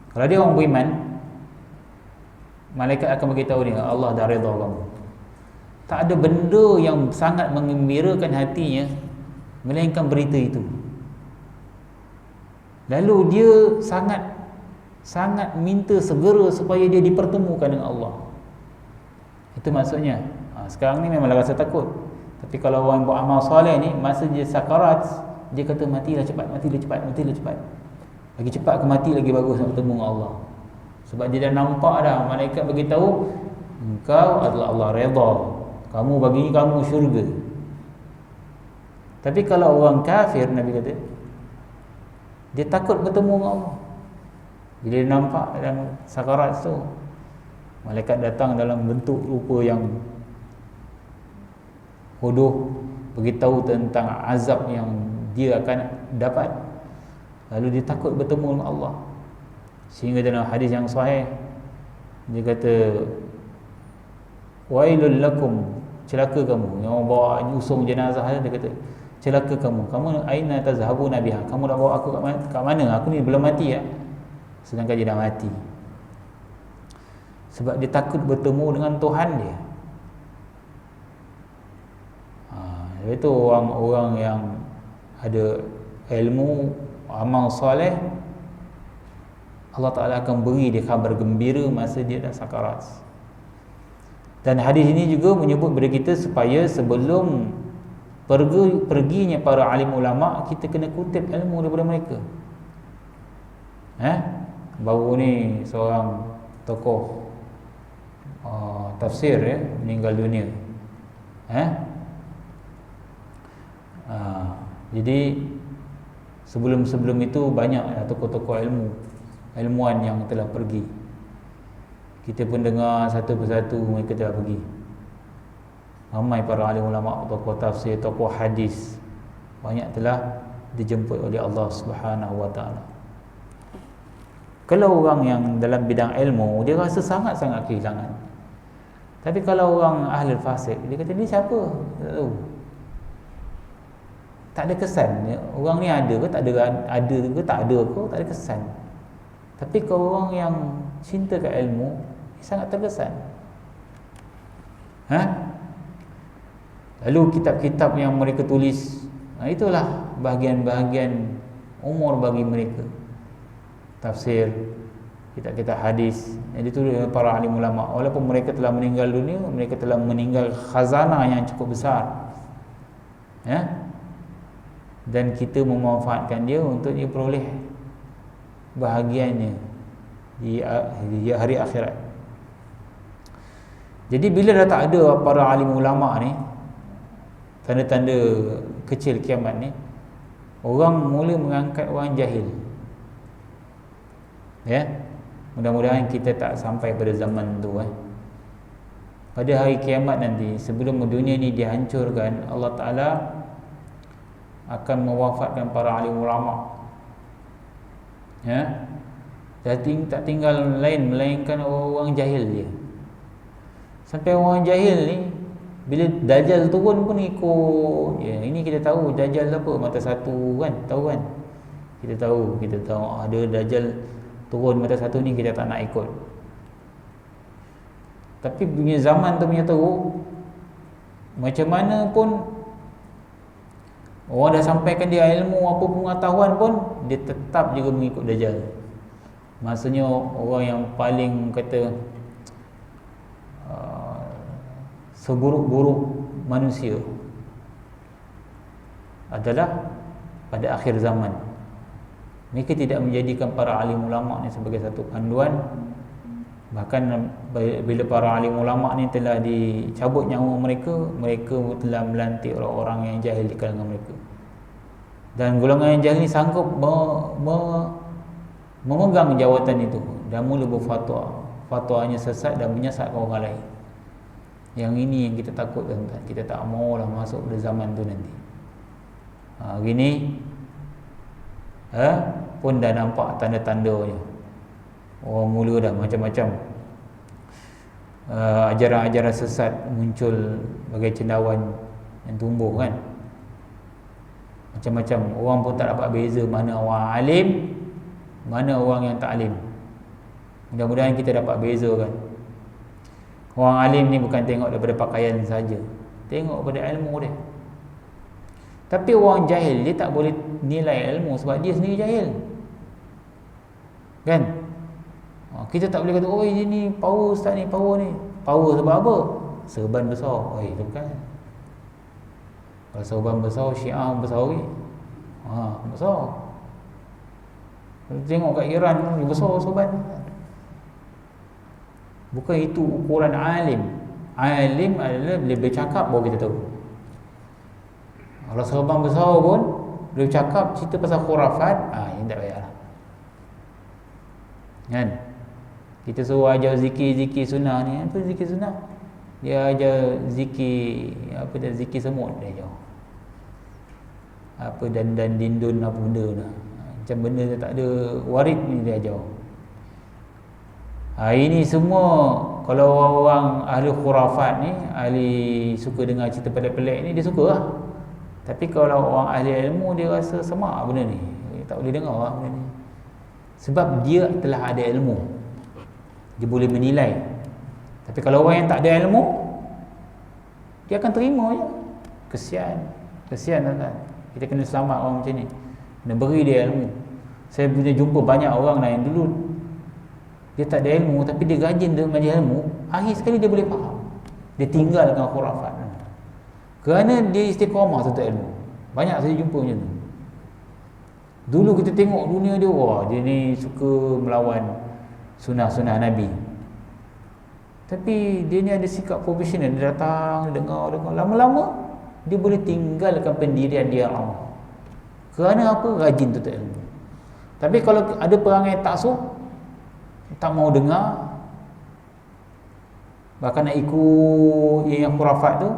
A: kalau dia orang beriman, malaikat akan beritahu dia, Allah dah redha kamu. Tak ada benda yang sangat mengembirakan hatinya melainkan berita itu. Lalu dia sangat minta segera supaya dia dipertemukan dengan Allah. Itu maksudnya. Sekarang ni memanglah rasa takut, tapi kalau orang buat amal soleh ni, masa dia sakarat, dia kata matilah cepat, matilah cepat, matilah cepat. Lagi cepat ke mati lagi bagus nak bertemu dengan Allah. Sebab dia dah nampak dah, malaikat beritahu, engkau adalah Allah redha, kamu bagi kamu syurga. Tapi kalau orang kafir, Nabi kata, dia takut bertemu dengan Allah. Bila dia nampak dalam sakarat tu, malaikat datang dalam bentuk rupa yang bodoh, beritahu tentang azab yang dia akan dapat. Lalu dia takut bertemu dengan Allah. Sehingga dalam hadis yang sahih, dia kata, wailul lakum, celaka kamu. Yang orang bawa usung jenazah, dia kata, celaka kamu, kamu aina tazhabuna biha, kamu nak bawa aku kat mana? Aku ni belum mati ya. Sedangkan dia dah mati. Sebab dia takut bertemu dengan Tuhan dia. Itu orang-orang yang ada ilmu, amal soleh, Allah Ta'ala akan beri dia khabar gembira masa dia dah sakarat. Dan hadis ini juga menyebut kepada kita supaya sebelum perginya para alim ulama, kita kena kutip ilmu daripada mereka. Baru ni seorang tokoh tafsir meninggal dunia. Jadi sebelum itu banyak tokoh-tokoh ilmuwan yang telah pergi. Kita pun dengar satu persatu mereka telah pergi. Ramai para alim ulama, tokoh tafsir, tokoh hadis, banyak telah dijemput oleh Allah Subhanahu Wa Taala. Kalau orang yang dalam bidang ilmu, dia rasa sangat-sangat kehilangan. Tapi kalau orang ahli fasik, dia kata ni siapa? Tak tahu. Tak ada kesan. Orang ni ada ke tak ada ke, tak ada kesan. Tapi kalau orang yang cinta ke ilmu, dia sangat terkesan. Lalu kitab-kitab yang mereka tulis, itulah bahagian-bahagian umur bagi mereka. Tafsir, kitab-kitab hadis yang ditulis oleh para alim ulama. Walaupun mereka telah meninggal dunia, mereka telah meninggal khazanah yang cukup besar. Dan kita memanfaatkan dia untuk dia peroleh bahagiannya di hari akhirat. Jadi bila dah tak ada para alim ulama ni, tanda-tanda kecil kiamat ni, orang mula mengangkat orang jahil. Mudah-mudahan kita tak sampai pada zaman tu. Pada hari kiamat nanti, sebelum dunia ni dihancurkan, Allah Ta'ala akan mewafatkan para alim ulama. Tak tinggal lain melainkan orang jahil dia. Sampai orang jahil ni, bila Dajjal turun pun ikut. Ini kita tahu Dajjal apa, mata satu kan, tahu kan? Kita tahu ada Dajjal turun mata satu ni, kita tak nak ikut. Tapi punya zaman tu punya teruk, macam mana pun orang dah sampaikan dia ilmu apa pengetahuan pun, dia tetap juga mengikut Dajjal. Maksudnya orang yang paling kata seburuk-buruk manusia adalah pada akhir zaman. Mereka tidak menjadikan para alim ulama ni sebagai satu panduan. Bahkan bila para alim ulama ni telah dicabut nyawa mereka, mereka telah melantik orang-orang yang jahil di kalangan mereka. Dan golongan yang jahil ni sanggup memegang jawatan itu dan mula berfatwa. Fatwanya sesat dan menyesatkan orang lain. Yang ini yang kita takut, tuan-tuan. Kita tak maulah masuk pada zaman tu nanti. Gini pun dah nampak tanda-tandanya. Orang mula dah macam-macam ajaran-ajaran sesat muncul bagai cendawan yang tumbuh kan. Macam-macam. Orang pun tak dapat beza mana orang alim, mana orang yang tak alim. Mudah-mudahan kita dapat bezakan. Orang alim ni bukan tengok daripada pakaian saja, tengok pada ilmu dia. Tapi orang jahil, dia tak boleh nilai ilmu sebab dia sendiri jahil. Kan? Kita tak boleh kata, oh ini ni power ustaz ni, power ni. Power sebab apa? Serban besar. Itu bukan. Kalau serban besar, syiah besar lagi. Besar. Tengok kat Iran, besar serban. Bukan itu ukuran alim. Alim adalah bila bercakap baru kita tahu. Kalau serban besar pun bila bercakap cerita pasal khurafat, ini tak payahlah. Kan? Kita suruh ajar zikir sunnah ni, apa zikir sunnah? Dia ajar zikir zikir semut dia ajar. Apa dan dindun apa benda dah. Macam benda dia tak ada warid ni dia ajar. Ini semua kalau orang ahli khurafat ni, ahli suka dengar cerita pelik-pelik ni, dia suka lah. Tapi kalau orang ahli ilmu, dia rasa semak benda ni, dia tak boleh dengar lah benda ni. Sebab dia telah ada ilmu, dia boleh menilai. Tapi kalau orang yang tak ada ilmu, dia akan terima je. Kesian tuan-tuan. Kita kena selamat orang macam ni, kena beri dia ilmu. Saya punya jumpa banyak orang lain dulu, dia tak ada ilmu tapi dia rajin dia mengajar ilmu, akhir sekali dia boleh faham, dia tinggalkan khurafat kerana dia istiqamah tuntut ilmu. Banyak saya jumpa macam tu. Dulu kita tengok dunia dia, wah dia ni suka melawan sunnah-sunnah Nabi, tapi dia ni ada sikap profesional. Dia datang, dia dengar, lama-lama dia boleh tinggalkan pendirian dia lama. Kerana apa? Rajin tuntut ilmu. Tapi kalau ada perangai taksub, tak mau dengar, bahkan nak ikut yang khurafat tu,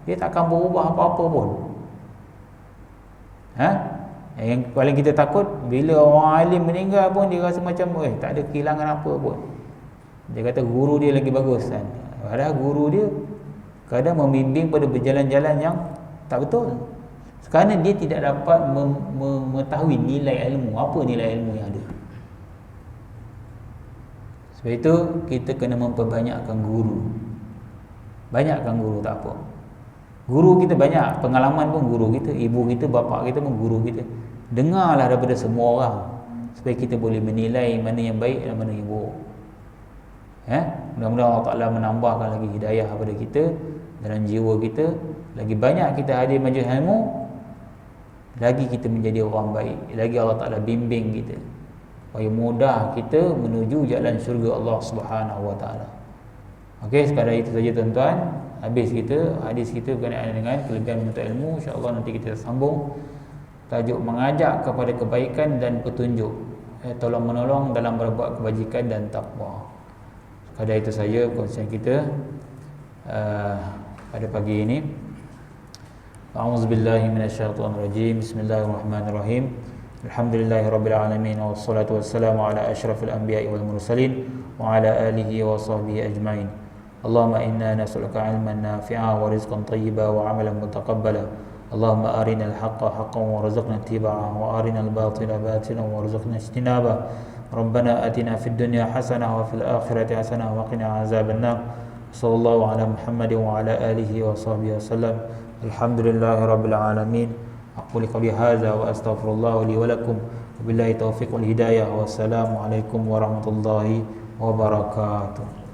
A: dia tak akan berubah apa-apa pun. Yang paling kita takut, bila orang alim meninggal pun dia rasa macam tak ada kehilangan apa pun. Dia kata guru dia lagi bagus kan. Padahal guru dia kadang membimbing pada berjalan-jalan yang tak betul, kerana dia tidak dapat mengetahui nilai ilmu. Apa nilai ilmu yang ada? Sebab itu kita kena memperbanyakkan guru. Banyakkan guru, tak apa. Guru kita banyak, pengalaman pun guru kita, ibu kita, bapa kita pun guru kita. Dengarlah daripada semua orang, supaya kita boleh menilai mana yang baik dan mana yang buruk. Mudah-mudahan Allah Ta'ala menambahkan lagi hidayah kepada kita dalam jiwa kita. Lagi banyak kita hadir majlis ilmu, lagi kita menjadi orang baik, lagi Allah Ta'ala bimbing kita supaya mudah kita menuju jalan syurga Allah Subhanahu Wa Ta'ala. Okey, sekadar itu saja tuan-tuan. Habis kita hadis kita berkenaan dengan kelebihan menuntut ilmu. InsyaAllah nanti kita sambung tajuk mengajak kepada kebaikan dan petunjuk, tolong-menolong dalam berbuat kebajikan dan takwa. Sekadar itu saja kongsian kita pada pagi ini. A'udzubillahi minasyaitonirrajim. Bismillahirrahmanirrahim. Alhamdulillahirabbil alamin wassalatu wassalamu ala asyrafil anbiya'i wal mursalin wa ala alihi wa sahbihi ajmain. Allahumma inna nas'aluka 'ilman nafi'a wa rizqan thayyiban wa 'amalan mutaqabbala. Allahumma arinal haqqa haqqan warzuqna ittiba'ah wa arinal batila batilan warzuqna ijtinabah. Rabbana atina fid dunya hasanah wa fil akhirati hasanah wa qina azabannar. Sallallahu ala Muhammadin wa ala alihi wa sahbihi wasallam. Alhamdulillahirabbil alamin. Aqulu qawli hadza wa astaghfirullah li wa lakum. Wabillahi taufiq wal hidayah. Wassalamu alaikum warahmatullahi wabarakatuh.